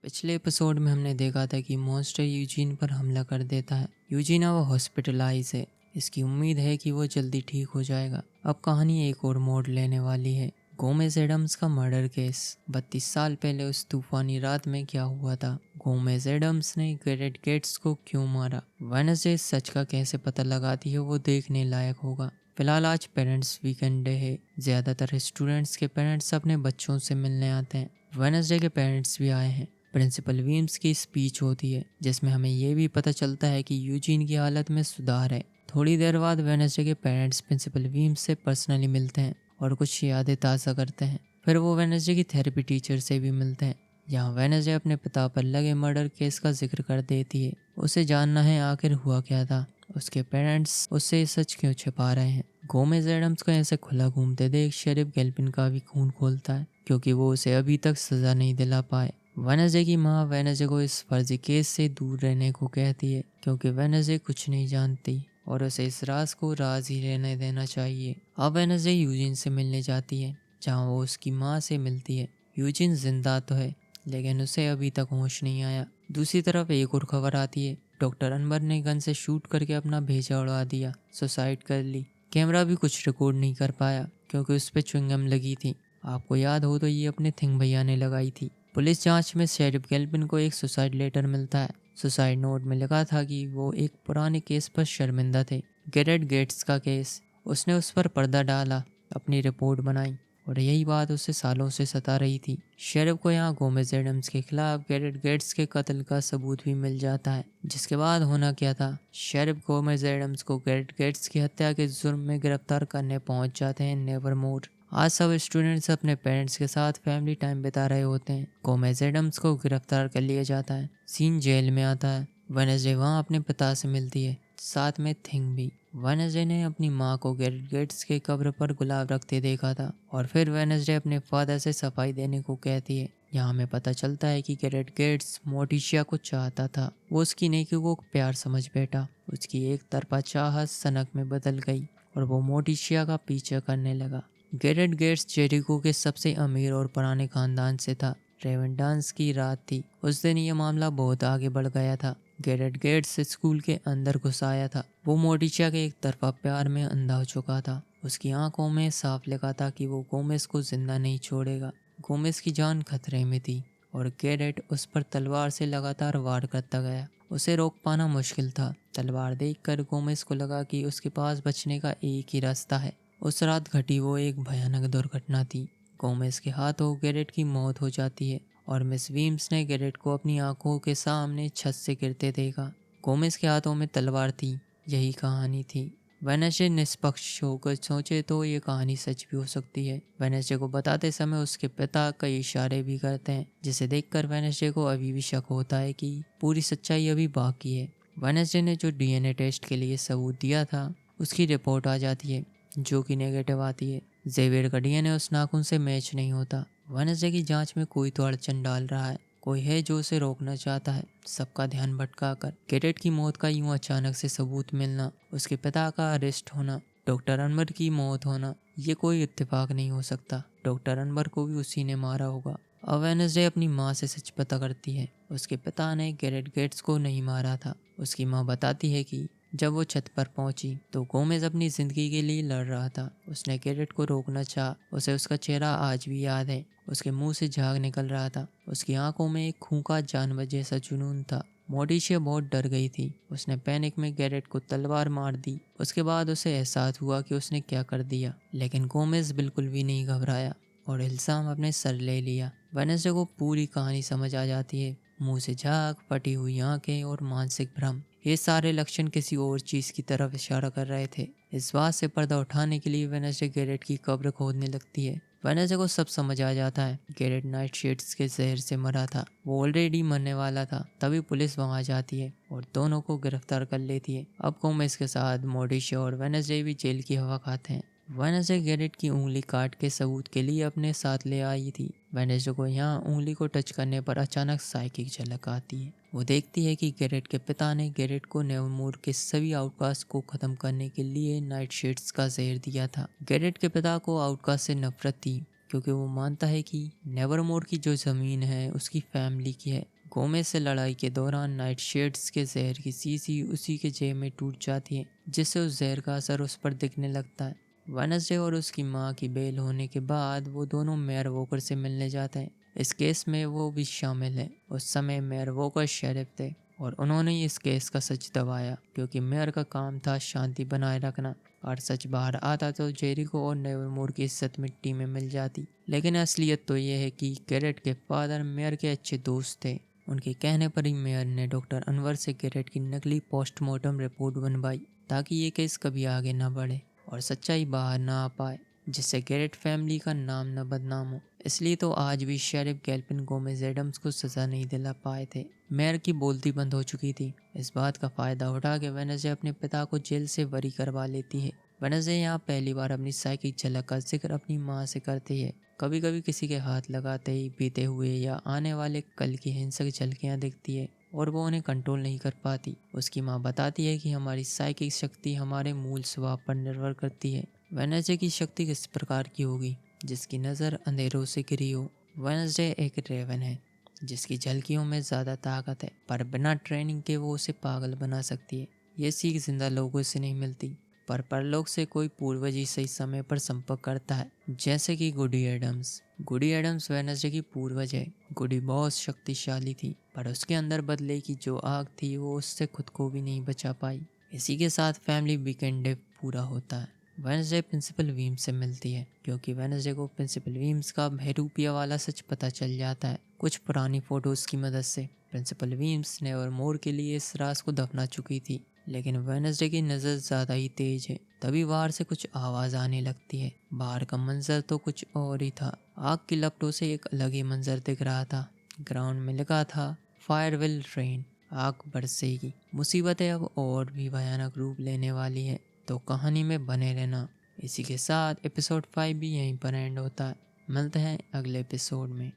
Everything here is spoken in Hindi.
पिछले एपिसोड में हमने देखा था कि मॉन्स्टर यूजीन पर हमला कर देता है। यूजीन अब हॉस्पिटलाइज है। इसकी उम्मीद है कि वो जल्दी ठीक हो जाएगा। अब कहानी एक और मोड़ लेने वाली है। गोमेज एडम्स का मर्डर केस। 32 साल पहले उस तूफानी रात में क्या हुआ था? गोमेज एडम्स ने गैरेट गेट्स को क्यों मारा? वेडनेसडे सच का कैसे पता लगाती है, वो देखने लायक होगा। फिलहाल आज पेरेंट्स वीकेंड डे है। ज्यादातर स्टूडेंट्स के पेरेंट्स अपने बच्चों से मिलने आते हैं। वेडनेसडे के पेरेंट्स भी आए हैं। प्रिंसिपल वीम्स की स्पीच होती है जिसमें हमें ये भी पता चलता है कि यूजीन की हालत में सुधार है। थोड़ी देर बाद वेडनेसडे के पेरेंट्स प्रिंसिपल वीम्स से पर्सनली मिलते हैं और कुछ यादें ताज़ा करते हैं। फिर वो वेडनेसडे की थेरेपी टीचर से भी मिलते हैं। यहाँ वेडनेसडे अपने पिता पर लगे मर्डर केस का जिक्र कर देती है। उसे जानना है आखिर हुआ क्या था। उसके पेरेंट्स उससे सच क्यों छिपा रहे हैं। गोमेज एडम्स को ऐसे खुला घूमते देख शेरिफ गैल्पिन का भी खून खोलता है क्योंकि वो उसे अभी तक सजा नहीं दिला पाए। वेडनेसडे की माँ वेडनेसडे को इस फर्जी केस से दूर रहने को कहती है क्योंकि वेडनेसडे कुछ नहीं जानती और उसे इस राज को राज ही रहने देना चाहिए। अब वेडनेसडे यूजिन से मिलने जाती है जहाँ वो उसकी माँ से मिलती है। यूजिन जिंदा तो है लेकिन उसे अभी तक होश नहीं आया। दूसरी तरफ एक और खबर आती है। डॉक्टर अनवर ने गन से शूट करके अपना भेजा उड़ा दिया, सुसाइड कर ली। कैमरा भी कुछ रिकॉर्ड नहीं कर पाया क्योंकि उस पर च्युइंगम लगी थी। आपको याद हो तो ये अपने थिंग भैया ने लगाई थी। पुलिस जांच में शेरिफ गैल्पिन को एक सुसाइड लेटर मिलता है। सुसाइड नोट में लिखा था कि वो एक पुराने केस पर शर्मिंदा थे, गैरेट गेट्स का केस। उसने उस पर पर्दा डाला, अपनी रिपोर्ट बनाई और यही बात उसे सालों से सता रही थी। शेरिफ को यहाँ गोमेज एडम्स के खिलाफ गैरेट गेट्स के कत्ल का सबूत भी मिल जाता है। जिसके बाद होना क्या था, शेरिफ गोमेज एडम्स को गैरेट गेट्स की हत्या के जुर्म में गिरफ्तार करने पहुंच जाते हैं नेवरमोर। आज सब स्टूडेंट्स अपने पेरेंट्स के साथ फैमिली टाइम बिता रहे होते हैं। गोमेज एडम्स को गिरफ्तार कर लिया जाता है। सीन जेल में आता है। वेडनेसडे वहाँ अपने पिता से मिलती है, साथ में थिंग भी। वेडनेसडे ने अपनी माँ को गैरेट गेट्स के कब्र पर गुलाब रखते देखा था और फिर वेडनेसडे अपने फादर से सफाई देने को कहती है। यहाँ हमें पता चलता है कि गैरेट गेट्स मोटिशिया को चाहता था। वो उसकी नेकी को प्यार समझ बैठा। उसकी एक तरफा चाहत सनक में बदल गई और वो मोटिशिया का पीछा करने लगा। गैरेट गेट्स जेरिको के सबसे अमीर और पुराने खानदान से था। रेवन डांस की रात थी। उस दिन ये मामला बहुत आगे बढ़ गया था। गैरेट गेट्स स्कूल के अंदर घुस आया था। वो मोटिशिया के एक तरफा प्यार में अंधा हो चुका था। उसकी आंखों में साफ लिखा था कि वो गोमेज को जिंदा नहीं छोड़ेगा। गोमेज की जान खतरे में थी और गैरेट उस पर तलवार से लगातार वार करता गया। उसे रोक पाना मुश्किल था। तलवार देखकर गोमेज को लगा कि उसके पास बचने का एक ही रास्ता है। उस रात घटी वो एक भयानक दुर्घटना थी। गोमेज के हाथों गैरेट की मौत हो जाती है और मिस वीम्स ने गैरेट को अपनी आंखों के सामने छत से गिरते देखा। गोमेज के हाथों में तलवार थी। यही कहानी थी। वेडनेसडे निष्पक्ष होकर सोचे तो ये कहानी सच भी हो सकती है। वेडनेसडे को बताते समय उसके पिता कई इशारे भी करते हैं जिसे देखकर वेडनेसडे को अभी भी शक होता है कि पूरी सच्चाई अभी बाकी है। वेडनेसडे ने जो डीएनए टेस्ट के लिए सबूत दिया था उसकी रिपोर्ट आ जाती है जो कि नेगेटिव आती है। जेवियर का डीएनए उस नाखून से मैच नहीं होता। वेडनेसडे की जांच में कोई तो अड़चन डाल रहा है। कोई है जो उसे रोकना चाहता है। सबका ध्यान भटकाकर गैरेट की मौत का यूं अचानक से सबूत मिलना, उसके पिता का अरेस्ट होना, डॉक्टर अनवर की मौत होना, ये कोई इत्तेफाक नहीं हो सकता। डॉक्टर अनवर को भी उसी ने मारा होगा। अब वेडनेसडे अपनी माँ से सच पता करती है। उसके पिता ने गैरेट गेट्स को नहीं मारा था। उसकी माँ बताती है कि जब वो छत पर पहुंची तो गोमेज अपनी जिंदगी के लिए लड़ रहा था। उसने गैरेट को रोकना चाहा। उसे उसका चेहरा आज भी याद है। उसके मुंह से झाग निकल रहा था। उसकी आंखों में एक खूंखार जानवर जैसा जुनून था। मोटिशिया बहुत डर गई थी। उसने पैनिक में गैरेट को तलवार मार दी। उसके बाद उसे एहसास हुआ कि उसने क्या कर दिया, लेकिन गोमेज बिल्कुल भी नहीं घबराया और इल्जाम अपने सर ले लिया। वेडनेसडे को पूरी कहानी समझ आ जाती है। मुंह से झाग, फटी हुई आंखें और मानसिक भ्रम, ये सारे लक्षण किसी और चीज की तरफ इशारा कर रहे थे। इस बात से पर्दा उठाने के लिए वेडनेसडे गैरेट की कब्र खोदने लगती है। वेडनेसडे को सब समझ आ जाता है। गैरेट नाइटशेड्स के जहर से मरा था। वो ऑलरेडी मरने वाला था। तभी पुलिस वहां जाती है और दोनों को गिरफ्तार कर लेती है। अब गोमेज के साथ मोटिशिया और वेडनेसडे भी जेल की हवा खाते हैं। वेडनेसडे गैरेट की उंगली काट के सबूत के लिए अपने साथ ले आई थी। वेडनेसडे को यहाँ उंगली को टच करने पर अचानक साइकिक झलक आती है। वो देखती है कि गैरेट के पिता ने गैरेट को नेवरमोर के सभी आउटकास्ट को खत्म करने के लिए नाइटशेड्स का जहर दिया था। गैरेट के पिता को आउटकास्ट से नफरत थी क्योंकि वो मानता है कि नेवरमोर की जो जमीन है उसकी फैमिली की है। गोमेज से लड़ाई के दौरान नाइट शेड्स के जहर की शीशी उसी के जेब में टूट जाती है, जिससे उस जहर का असर उस पर दिखने लगता है। वेडनेसडे और उसकी माँ की बेल होने के बाद वो दोनों मेयर वॉकर से मिलने जाते हैं। इस केस में वो भी शामिल है। उस समय मेयर वॉकर शेरिफ थे और उन्होंने ही इस केस का सच दबाया, क्योंकि मेयर का काम था शांति बनाए रखना, और सच बाहर आता तो जेरिको और नेवरमोर की इज्जत मिट्टी में मिल जाती। लेकिन असलियत तो ये है कि गैरेट के फादर मेयर के अच्छे दोस्त थे। उनके कहने पर ही मेयर ने डॉक्टर अनवर से गैरेट की नकली पोस्टमार्टम रिपोर्ट बनवाई, ताकि ये केस कभी आगे ना बढ़े और सच्चाई बाहर ना आ पाए, जिससे गैरेट फैमिली का नाम न बदनाम हो। इसलिए तो आज भी शेरिफ गैल्पिन गोमेज एडम्स को सजा नहीं दिला पाए थे। मेयर की बोलती बंद हो चुकी थी। इस बात का फायदा उठा के वेडनेसडे अपने पिता को जेल से बरी करवा लेती है। वेडनेसडे यहाँ पहली बार अपनी साइकिक झलक का जिक्र अपनी माँ से करती है। कभी कभी किसी के हाथ लगाते ही बीते हुए या आने वाले कल की हिंसक झलकियाँ दिखती है और वो उन्हें कंट्रोल नहीं कर पाती। उसकी माँ बताती है कि हमारी साइकिक शक्ति हमारे मूल स्वभाव पर निर्भर करती है। वेडनेसडे की शक्ति किस प्रकार की होगी? जिसकी नज़र अंधेरों से घिरी हो। वेडनेसडे एक रेवन है जिसकी झलकियों में ज़्यादा ताकत है, पर बिना ट्रेनिंग के वो उसे पागल बना सकती है। ये सीख जिंदा लोगों से नहीं मिलती, पर परलोक से कोई पूर्वज ही सही समय पर संपर्क करता है, जैसे कि गुडी एडम्स। गुडी एडम्स वेडनेसडे की पूर्वज है। गुडी बहुत शक्तिशाली थी, पर उसके अंदर बदले की जो आग थी वो उससे खुद को भी नहीं बचा पाई। इसी के साथ फैमिली वीकेंड डे पूरा होता है। वेडनेसडे प्रिंसिपल वीम्स से मिलती है, क्योंकि वेडनेसडे को प्रिंसिपल वीम्स का बहरूपिया वाला सच पता चल जाता है। कुछ पुरानी फोटोज की मदद से प्रिंसिपल वीम्स नेवरमोर के लिए इस राज को दफना चुकी थी, लेकिन वेडनेसडे की नज़र ज़्यादा ही तेज है। तभी बाहर से कुछ आवाज़ आने लगती है। बाहर का मंजर तो कुछ और ही था। आग की लपटों से एक अलग ही मंजर दिख रहा था। ग्राउंड में लिखा था फायर विल रेन, आग बरसेगी। मुसीबतें अब और भी भयानक रूप लेने वाली है, तो कहानी में बने रहना। इसी के साथ एपिसोड 5 भी यहीं पर एंड होता है। मिलते हैं अगले एपिसोड में।